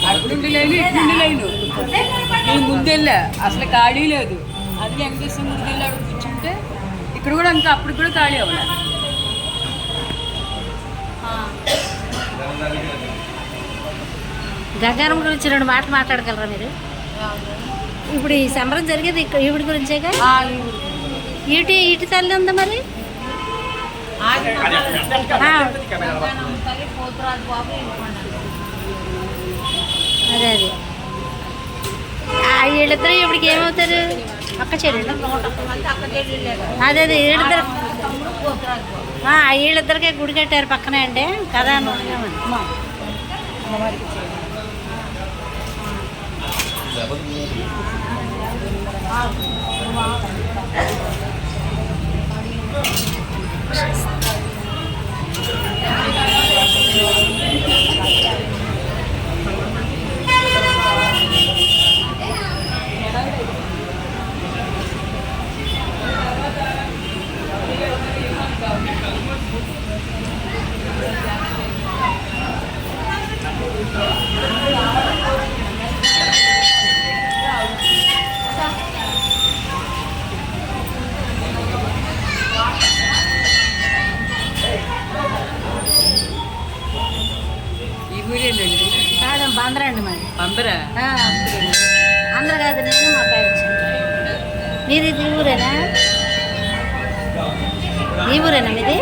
అప్పుడుండి line ఇప్పుడుండి line నేను ముందెళ్ళా అసలు ఖాళీ లేదు. అది వెంకటేశ్వర గుడికి వెళ్ళి అక్కడ కూర్చుంటే ఇక్కడ కూడా అంతా అప్పుడు కూడా ఖాళీ అవ్వాలి. గంగారం గురించి 2 మాటలు మాట్లాడగలరా మీరు? ఇప్పుడు ఈ సంబరం జరిగేది ఈవిడ గురించేగా. ఈటి తల్లి ఉందా మరి? అదే అదే వీళ్ళిద్దరు ఇప్పటికి ఏమవుతారు? అక్క చెల్లెలు. అదే అదే వీళ్ళిద్దరికే గుడి కట్టారు పక్కనే అంటే కదా. కాదండి బందరా అండి మరి. అందరు కాదు, నేను మా అబ్బాయి వచ్చాను. మీది ఈ ఊరేనా? ఈ ఊరేనా మీది?